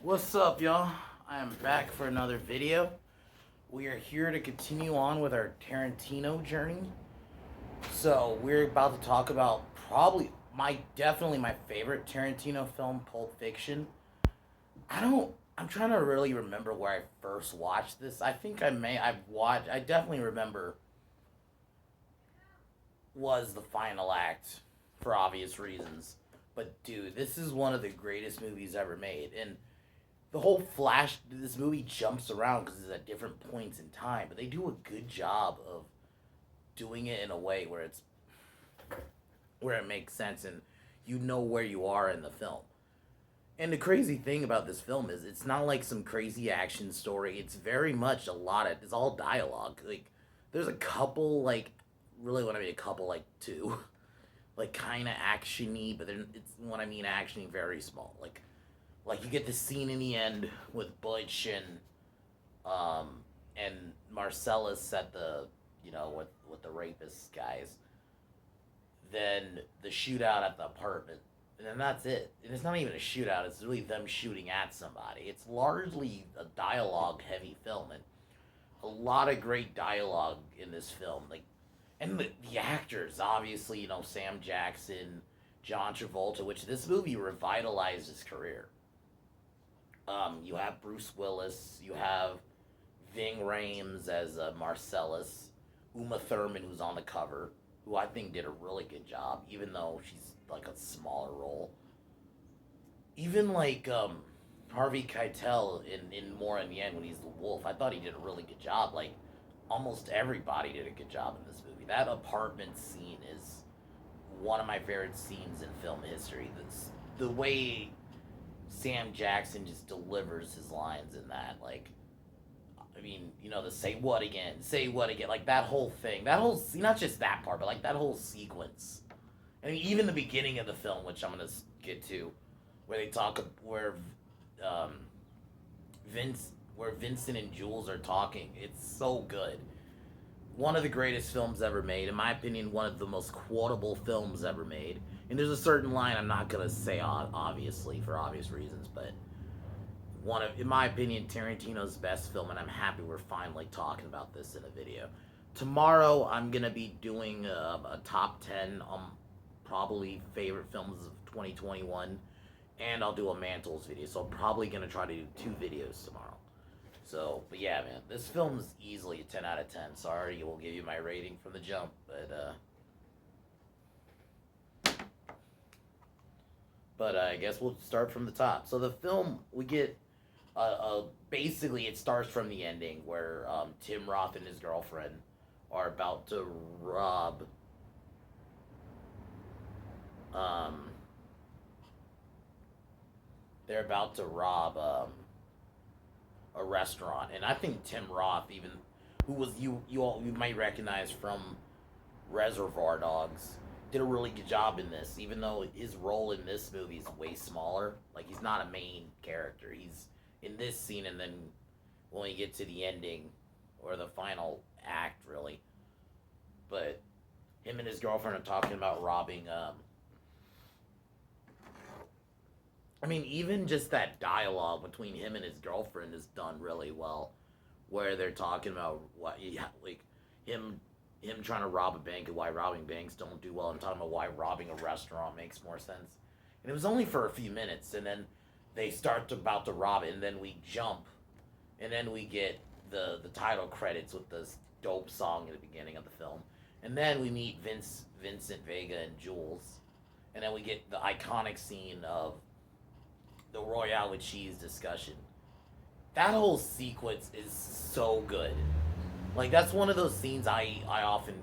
What's up, y'all? I am back for another video. We are here to continue on with our Tarantino journey. So, we're about to talk about definitely my favorite Tarantino film, Pulp Fiction. I'm trying to really remember where I first watched this. I definitely remember was the final act for obvious reasons. But dude, this is one of the greatest movies ever made. And the whole this movie jumps around because it's at different points in time, but they do a good job of doing it in a way where it makes sense and you know where you are in the film. And the crazy thing about this film is it's not like some crazy action story. It's very much it's all dialogue. Like there's a couple like really when I mean a couple like two like kind of actiony, but then it's when I mean actiony very small. Like you get the scene in the end with Butch and Marcellus at the with the rapist guys. Then the shootout at the apartment, and then that's it. And it's not even a shootout; it's really them shooting at somebody. It's largely a dialogue heavy film, and a lot of great dialogue in this film. And the actors, obviously, Sam Jackson, John Travolta, which this movie revitalized his career. You have Bruce Willis. You have Ving Rhames as Marcellus. Uma Thurman, who's on the cover, who I think did a really good job, even though she's like a smaller role. Even Harvey Keitel in More in the End when he's the wolf, I thought he did a really good job. Like almost everybody did a good job in this movie. That apartment scene is one of my favorite scenes in film history. The way Sam Jackson just delivers his lines in that. Like, I mean, the say what again, like that whole thing, not just that part, but like that whole sequence. I mean, even the beginning of the film, which I'm gonna get to, where they talk, um, where Vincent and Jules are talking, it's so good. One of the greatest films ever made, in my opinion, one of the most quotable films ever made. And there's a certain line I'm not gonna say obviously for obvious reasons, but in my opinion, Tarantino's best film, and I'm happy we're finally talking about this in a video. Tomorrow, I'm gonna be doing a top 10 probably favorite films of 2021, and I'll do a Mantles video. So I'm probably gonna try to do 2 videos tomorrow. So, but yeah, man, this film is easily a 10 out of 10. Sorry, we'll give you my rating from the jump, but I guess we'll start from the top. So the film, we get basically it starts from the ending where Tim Roth and his girlfriend are about to rob they're about to rob a restaurant, and I think Tim Roth, even who was you might recognize from Reservoir Dogs, did a really good job in this, even though his role in this movie is way smaller. Like he's not a main character. He's in this scene, and then when we get to the ending or the final act, really. But him and his girlfriend are talking about robbing. I mean, even just that dialogue between him and his girlfriend is done really well, where they're talking about like him trying to rob a bank and why robbing banks don't do well, and talking about why robbing a restaurant makes more sense. And it was only for a few minutes, and then they about to rob it, and then we jump, and then we get the title credits with this dope song at the beginning of the film, and then we meet Vincent Vega and Jules, and then we get the iconic scene of the Royale with cheese discussion. That whole sequence is so good. Like that's one of those scenes I often,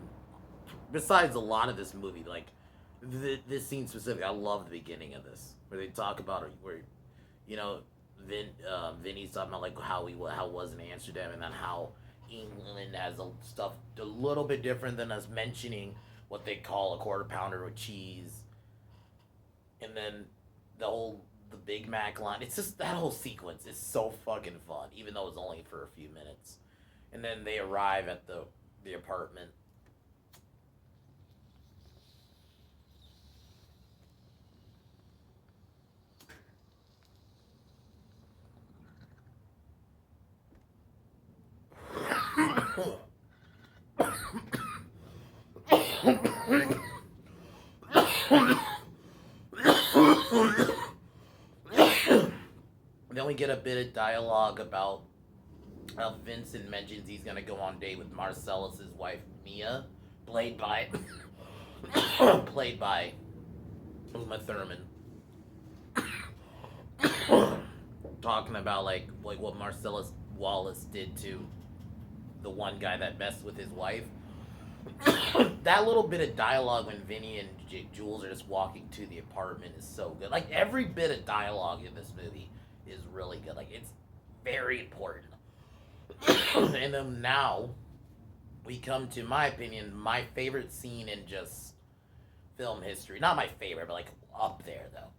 besides a lot of this movie, like this scene specifically, I love the beginning of this where they talk about it, where you know Vinny's talking about like how it was in Amsterdam, and then how England has stuff a little bit different than us, mentioning what they call a quarter pounder with cheese, and then the Big Mac line. It's just that whole sequence is so fucking fun, even though it's only for a few minutes. And then they arrive at the apartment. Then we get a bit of dialogue about how Vincent mentions he's gonna go on a date with Marcellus's wife Mia, played by played by Uma Thurman, talking about like what Marcellus Wallace did to the one guy that messed with his wife. That little bit of dialogue when Vinny and Jules are just walking to the apartment is so good. Like every bit of dialogue in this movie is really good. Like it's very important. And then now we come to my opinion, my favorite scene in just film history. Not my favorite, but like up there though.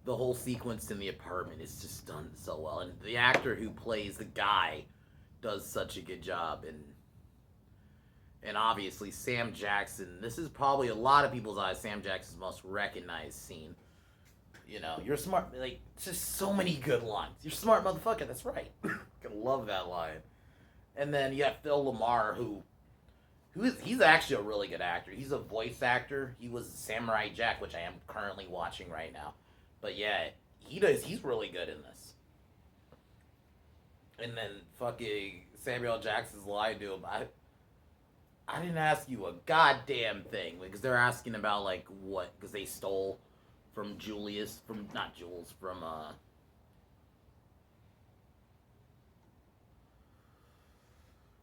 The whole sequence in the apartment is just done so well, and the actor who plays the guy does such a good job, and obviously Sam Jackson. This is probably a lot of people's eyes Sam Jackson's most recognized scene. You know, you're smart. Like, just so many good lines. You're smart, motherfucker. That's right. I love that line. And then you have Phil Lamar, he's actually a really good actor. He's a voice actor. He was Samurai Jack, which I am currently watching right now. But yeah, he's really good in this. And then fucking Samuel Jackson's line to him. I didn't ask you a goddamn thing because they're asking about like what because they stole from Julius from not Jules from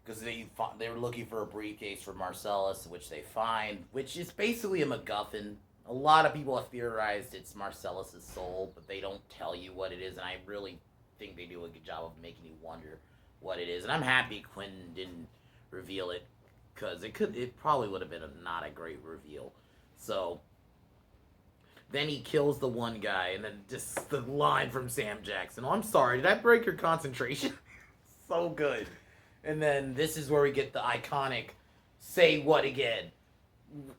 because they were looking for a briefcase for Marcellus, which they find, which is basically a MacGuffin. A lot of people have theorized it's Marcellus's soul, but they don't tell you what it is, and I really think they do a good job of making you wonder what it is. And I'm happy Quentin didn't reveal it, because it probably would have been not a great reveal. So then he kills the one guy, and then just the line from Sam Jackson. Oh, I'm sorry, did I break your concentration? So good. And then this is where we get the iconic "Say what again?"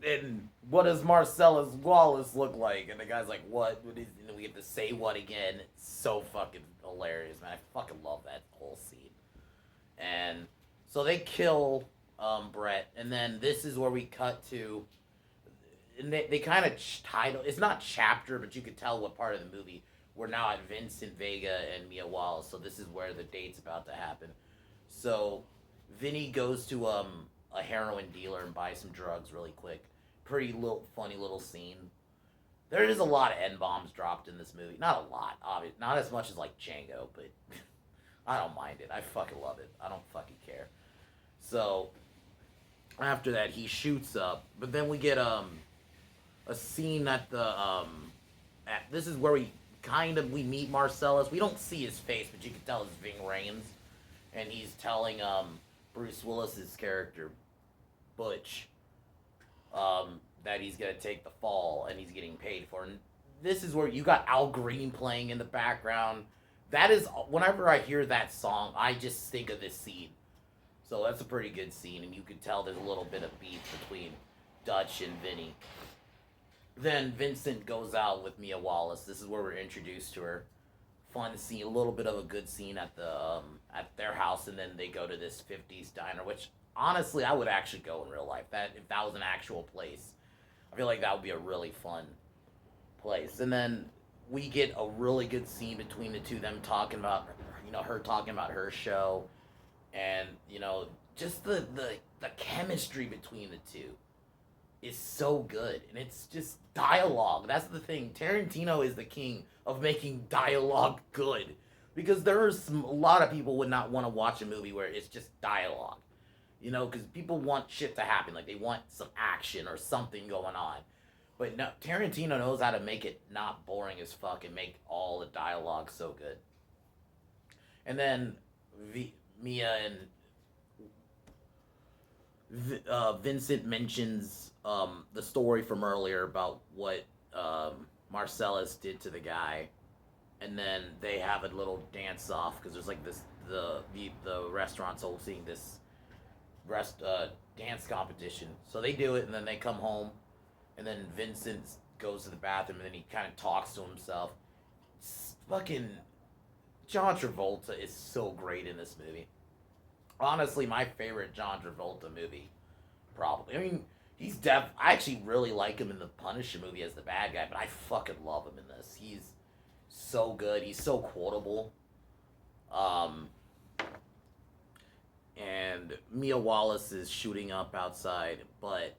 And what does Marcellus Wallace look like? And the guy's like, "What?" And we get to "Say what again?" It's so fucking hilarious, man. I fucking love that whole scene. And so they kill Brett, and then this is where we cut to. And they kind of title. It's not chapter, but you could tell what part of the movie. We're now at Vincent Vega and Mia Wallace, so this is where the date's about to happen. So, Vinny goes to a heroin dealer and buys some drugs really quick. Pretty funny little scene. There is a lot of N-bombs dropped in this movie. Not a lot, obviously. Not as much as like Django, but I don't mind it. I fucking love it. I don't fucking care. So, after that, he shoots up. But then we get a scene at this is where we meet Marcellus. We don't see his face, but you can tell it's Ving Rhames. And he's telling Bruce Willis's character, Butch, that he's going to take the fall and he's getting paid for it. And this is where you got Al Green playing in the background. That is, whenever I hear that song, I just think of this scene. So that's a pretty good scene, and you can tell there's a little bit of beef between Dutch and Vinny. Then Vincent goes out with Mia Wallace. This is where we're introduced to her. Fun scene, a little bit of a good scene at their house, and then they go to this '50s diner, which honestly I would actually go in real life. That if that was an actual place, I feel like that would be a really fun place. And then we get a really good scene between the two, them talking about her talking about her show, and just the chemistry between the two is so good, and it's just dialogue. That's the thing. Tarantino is the king of making dialogue good, because a lot of people would not want to watch a movie where it's just dialogue, because people want shit to happen, like they want some action or something going on. But no, Tarantino knows how to make it not boring as fuck and make all the dialogue so good. And then Mia and Vincent mentions the story from earlier about what Marcellus did to the guy, and then they have a little dance off because there's like the restaurant's hosting this dance competition. So they do it, and then they come home, and then Vincent goes to the bathroom, and then he kind of talks to himself. Fucking John Travolta is so great in this movie. Honestly, my favorite John Travolta movie, probably. I mean, I actually really like him in the Punisher movie as the bad guy, but I fucking love him in this. He's so good. He's so quotable. Um, and Mia Wallace is shooting up outside, but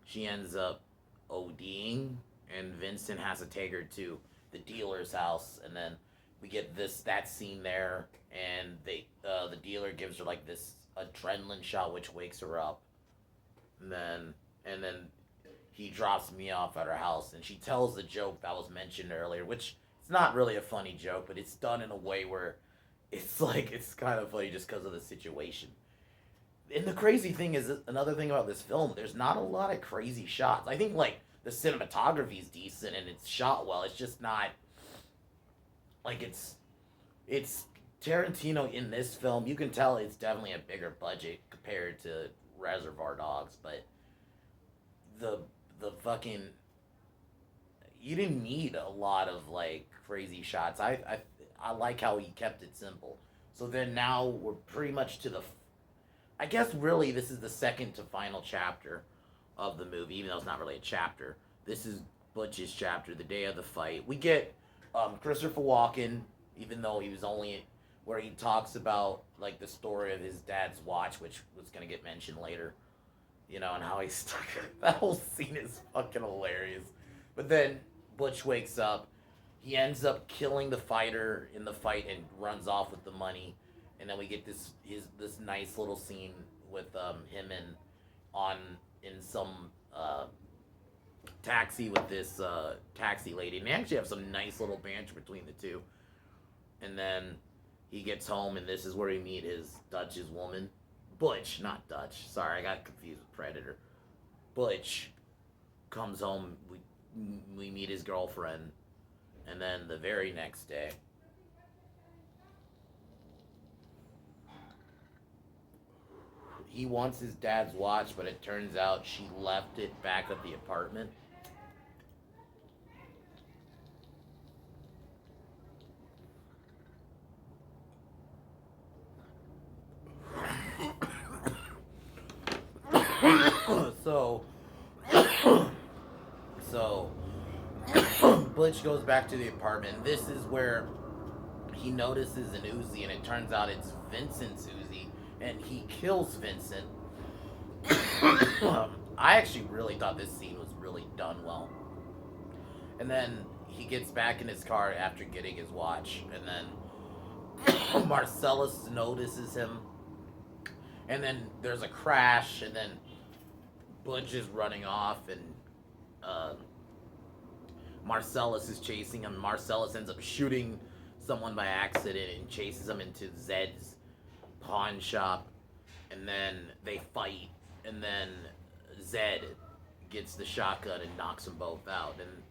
she ends up ODing, and Vincent has to take her to the dealer's house, and then we get that scene there, and the dealer gives her like this adrenaline shot, which wakes her up, and then he drops me off at her house, and she tells the joke that was mentioned earlier, which it's not really a funny joke, but it's done in a way where it's kind of funny just because of the situation. And the crazy thing is, another thing about this film, there's not a lot of crazy shots. I think like the cinematography is decent and it's shot well. It's just not like it's Tarantino in this film. You can tell it's definitely a bigger budget compared to Reservoir Dogs, but the the fucking you didn't need a lot of like crazy shots. I like how he kept it simple. So then now we're pretty much to the. I guess really this is the second to final chapter of the movie, even though it's not really a chapter. This is Butch's chapter, the day of the fight. We get Christopher Walken, even though he was only where he talks about like the story of his dad's watch, which was gonna get mentioned later. And how he's stuck. That whole scene is fucking hilarious. But then Butch wakes up. He ends up killing the fighter in the fight and runs off with the money. And then we get this nice little scene with him in some taxi with this taxi lady, and they actually have some nice little banter between the two. And then he gets home, and this is where we meet his Dutch's woman. Butch, not Dutch. Sorry, I got confused with Predator. Butch comes home. We meet his girlfriend, and then the very next day, he wants his dad's watch, but it turns out she left it back at the apartment. so, so Butch goes back to the apartment. This is where he notices an Uzi, and it turns out it's Vincent's Uzi, and he kills Vincent. I actually really thought this scene was really done well. And then he gets back in his car after getting his watch, and then Marcellus notices him, and then there's a crash, and then Butch is running off, and Marcellus is chasing him. Marcellus ends up shooting someone by accident and chases him into Zed's pawn shop, and then they fight, and then Zed gets the shotgun and knocks them both out. And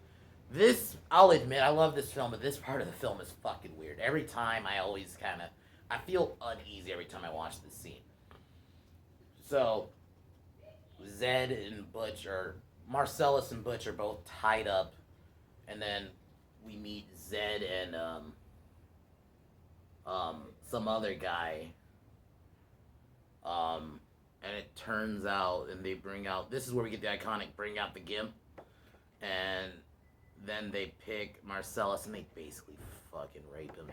this, I'll admit, I love this film, but this part of the film is fucking weird. Every time I feel uneasy every time I watch this scene. So, Marcellus and Butch are both tied up, and then we meet Zed and some other guy, and it turns out, and they bring out, this is where we get the iconic bring out the gimp, and then they pick Marcellus and they basically fucking rape him.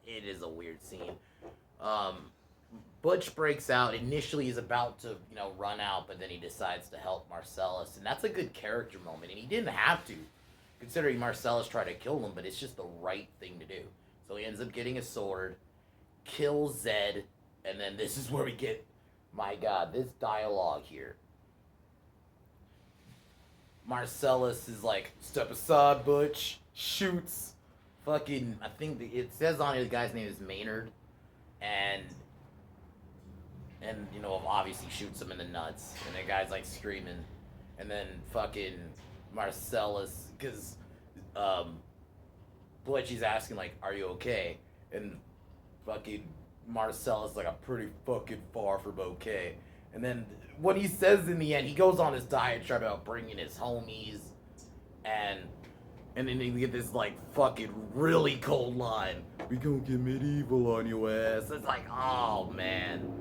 It is a weird scene. Butch breaks out. Initially, he's about to, run out, but then he decides to help Marcellus, and that's a good character moment. And he didn't have to, considering Marcellus tried to kill him, but it's just the right thing to do. So he ends up getting a sword, kills Zed, and then this is where we get, my God, this dialogue here. Marcellus is like, "Step aside, Butch." Shoots, fucking. I think it says on it the guy's name is Maynard, and obviously shoots him in the nuts, and the guy's like screaming, and then fucking Marcellus, because Butch is asking like, "Are you okay?" And fucking Marcellus like, "I'm pretty fucking far from okay." And then what he says in the end, he goes on his diatribe about bringing his homies, and then you get this like fucking really cold line: "We gonna get medieval on your ass." It's like, oh man.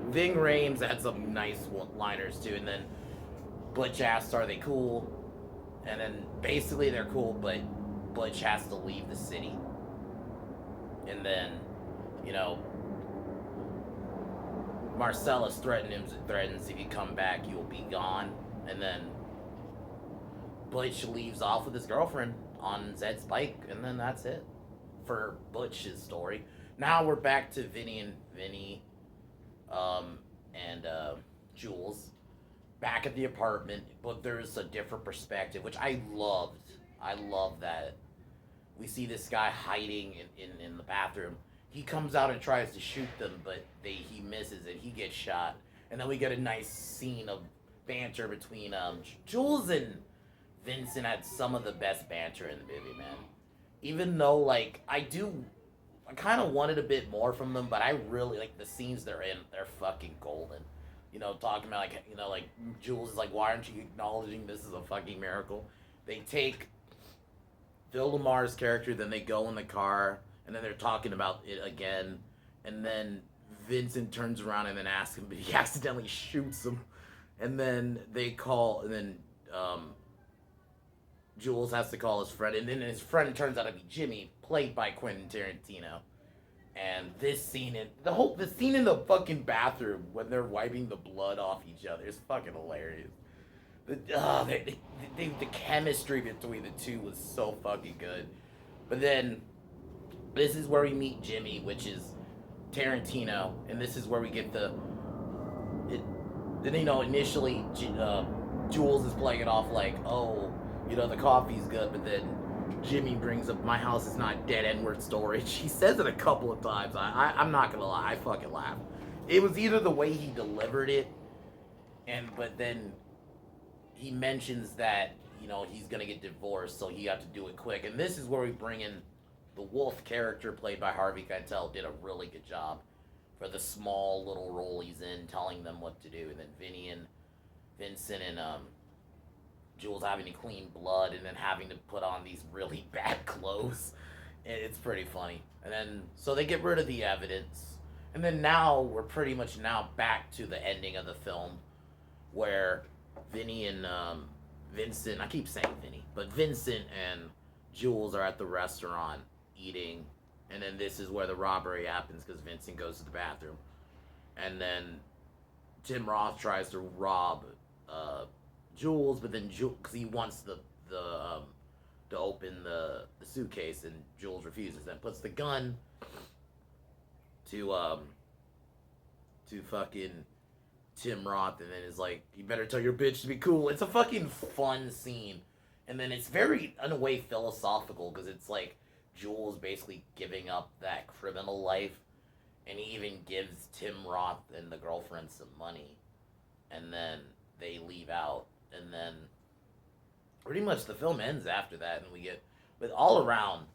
Ving Rhames had some nice one-liners too, and then Butch asks, "Are they cool?" And then basically they're cool, but Butch has to leave the city. And then, you know, Marcellus threatens if you come back, you'll be gone. And then Butch leaves off with his girlfriend on Zed's bike, and then that's it for Butch's story. Now we're back to Vinny, um, and Jules back at the apartment, but there's a different perspective, which I loved. I love that we see this guy hiding in the bathroom. He comes out and tries to shoot them, but he misses it. He gets shot, and then we get a nice scene of banter between Jules and Vincent. Had some of the best banter in the movie, man. Even though I kind of wanted a bit more from them, but I really like the scenes they're in. They're fucking golden. Talking about like Jules is like, why aren't you acknowledging this is a fucking miracle? They take Phil Lamar's character, then they go in the car, and then they're talking about it again, and then Vincent turns around and then asks him, but he accidentally shoots him, and then and then Jules has to call his friend, and then his friend turns out to be Jimmy, played by Quentin Tarantino. And this scene the scene in the fucking bathroom when they're wiping the blood off each other is fucking hilarious. The chemistry between the two was so fucking good. But then this is where we meet Jimmy, which is Tarantino, and this is where we get initially Jules is playing it off like, oh, the coffee's good, but then Jimmy brings up, my house is not dead end word storage. He says it a couple of times. I'm not gonna lie, I fucking laughed. It was either the way he delivered it, but then he mentions that he's gonna get divorced, so he got to do it quick. And this is where we bring in the Wolf character played by Harvey Keitel. Did a really good job for the small little role he's in, telling them what to do. And then Vinny and Vincent and Jules having to clean blood and then having to put on these really bad clothes. It's pretty funny. And then, so they get rid of the evidence. And then now, we're pretty much now back to the ending of the film where Vinny and Vincent, I keep saying Vinny, but Vincent and Jules are at the restaurant eating. And then this is where the robbery happens because Vincent goes to the bathroom. And then Tim Roth tries to rob Jules, but then because he wants to open the suitcase, and Jules refuses. Then puts the gun to fucking Tim Roth, and then is like, "You better tell your bitch to be cool." It's a fucking fun scene, and then it's very in a way philosophical because it's like Jules basically giving up that criminal life, and he even gives Tim Roth and the girlfriend some money, and then they leave out. And then pretty much the film ends after that, and we get, but all around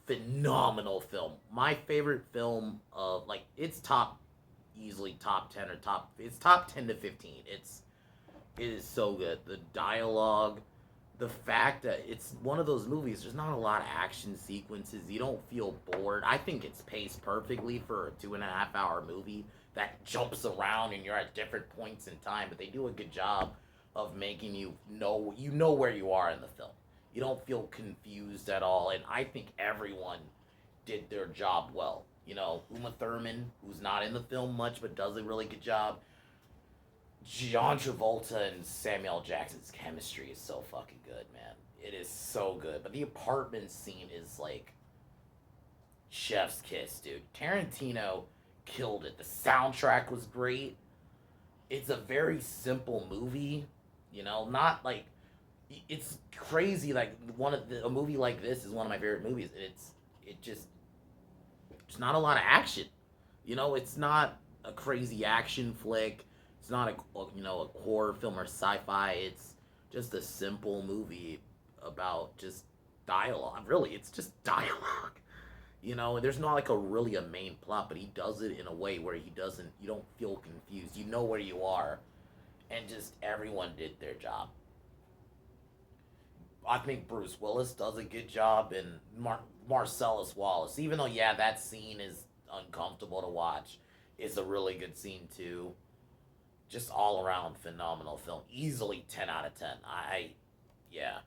phenomenal film. My favorite film of it's easily top 10 or it's top 10 to 15. It is so good. The dialogue, the fact that it's one of those movies, there's not a lot of action sequences. You don't feel bored. I think it's paced perfectly for a 2.5 hour movie that jumps around and you're at different points in time, but they do a good job of making you know where you are in the film. You don't feel confused at all, and I think everyone did their job well. Uma Thurman, who's not in the film much but does a really good job. John Travolta and Samuel Jackson's chemistry is so fucking good, man. It is so good. But the apartment scene is like chef's kiss, dude. Tarantino killed it. The soundtrack was great. It's a very simple movie. Not like, it's crazy. Like a movie like this is one of my favorite movies. It's not a lot of action. It's not a crazy action flick. It's not a horror film or sci-fi. It's just a simple movie about just dialogue. Really, it's just dialogue. There's not like a main plot, but he does it in a way where you don't feel confused. You know where you are. And just everyone did their job. I think Bruce Willis does a good job, and Marcellus Wallace, even though, yeah, that scene is uncomfortable to watch, is a really good scene too. just all around phenomenal film. Easily 10 out of 10. Yeah.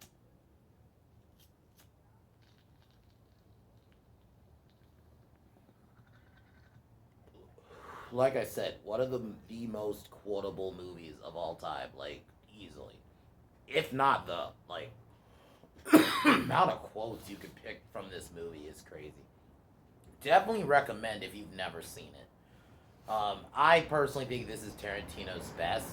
Like I said, one of the most quotable movies of all time, like easily, if not the like amount of quotes you could pick from this movie is crazy. Definitely recommend if you've never seen it. I personally think this is Tarantino's best.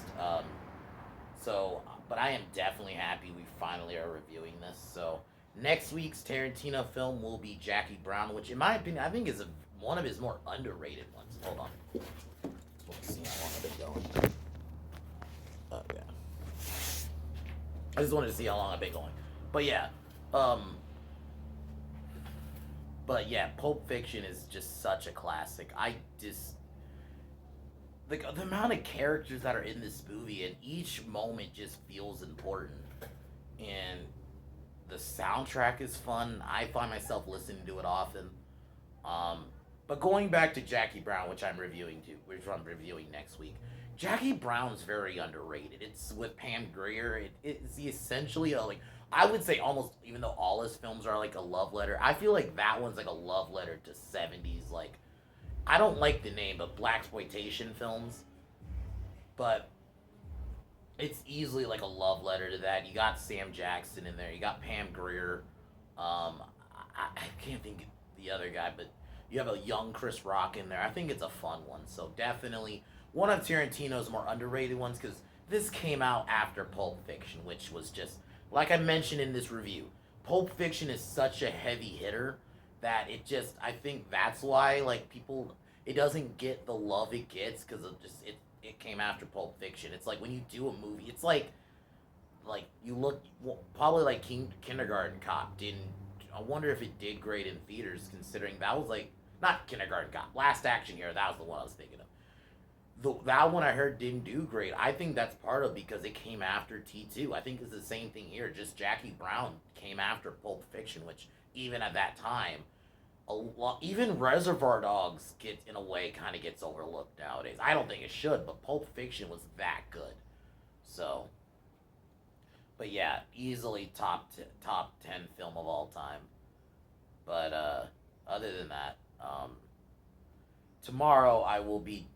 But I am definitely happy we finally are reviewing this. So next week's Tarantino film will be Jackie Brown, which in my opinion I think is one of his more underrated ones. Hold on, let's see how long I've been going. Oh yeah, I just wanted to see how long I've been going. But yeah, um, but yeah, Pulp Fiction is just such a classic. I just like the amount of characters that are in this movie, and each moment just feels important. And the soundtrack is fun. I find myself listening to it often. Um, but going back to Jackie Brown, which I'm reviewing next week. Jackie Brown's very underrated. It's with Pam Grier. It's essentially a like I would say almost even though all his films are like a love letter. I feel like that one's like a love letter to '70s like I don't like the name, but black exploitation films. But it's easily like a love letter to that. You got Sam Jackson in there. You got Pam Grier. I can't think of the other guy, but you have a young Chris Rock in there. I think it's a fun one. So definitely one of Tarantino's more underrated ones because this came out after Pulp Fiction, which was just like I mentioned in this review. Pulp Fiction is such a heavy hitter that it just I think that's why like people it doesn't get the love it gets because it came after Pulp Fiction. It's like when you do a movie, it's like you look well, probably like Kindergarten Cop didn't. I wonder if it did great in theaters considering that was like not Kindergarten Cop, Last Action Hero. That was the one I was thinking of. That one I heard didn't do great. I think that's part of because it came after T2. I think it's the same thing here. Just Jackie Brown came after Pulp Fiction, which even at that time even Reservoir Dogs gets in a way kind of gets overlooked nowadays. I don't think it should, but Pulp Fiction was that good. So, but yeah, easily top 10 film of all time. But other than that, tomorrow I will be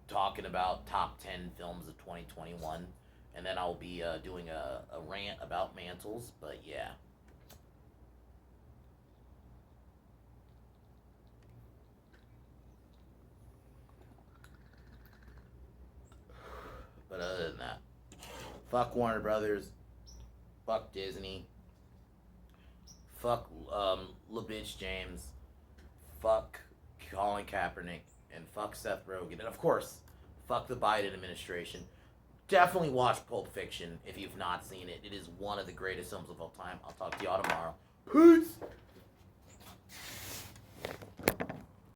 talking about top 10 films of 2021, and then I'll be doing a rant about Mantles. But yeah. But other than that, fuck Warner Brothers, fuck Disney, fuck LeBitch James, fuck Colin Kaepernick, and fuck Seth Rogen, and of course, fuck the Biden administration. Definitely watch Pulp Fiction if you've not seen it. It is one of the greatest films of all time. I'll talk to y'all tomorrow. Peace!